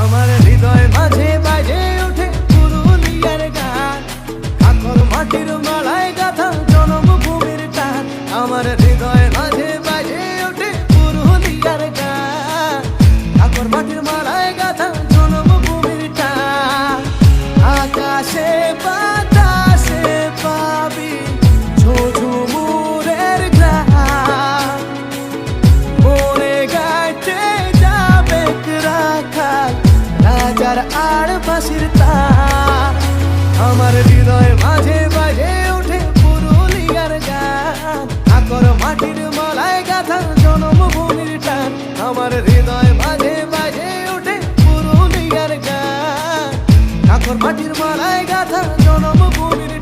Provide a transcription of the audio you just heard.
আমার হৃদয় মাঝে বাজে ওঠে পুরুলিয়ার গান, কাকর মাটির মালায় গাথা জন্মভূমির টান। আমার হৃদয় মাঝে বাজে ওঠে পুরুলিয়ার গান, কাকর মাটির মালায় গাথা জন্মভূমির টান। আকাশে বাতাসে পাবি ঝুঝুমুরের গ্রাম, মনে গাইতে যাবে রাখাল রাজার আর বাঁশির তার। আমার হৃদয় মাঝে বাজে ওঠে পুরুলিয়ার গান, কাকর মাটির মালায় গাথা জন্মভূমির টান। আমার হৃদয় মাঝে বাজে ওঠে পুরুলিয়ার গান, কাকর মাটির মালায় গাথা জন্মভূমির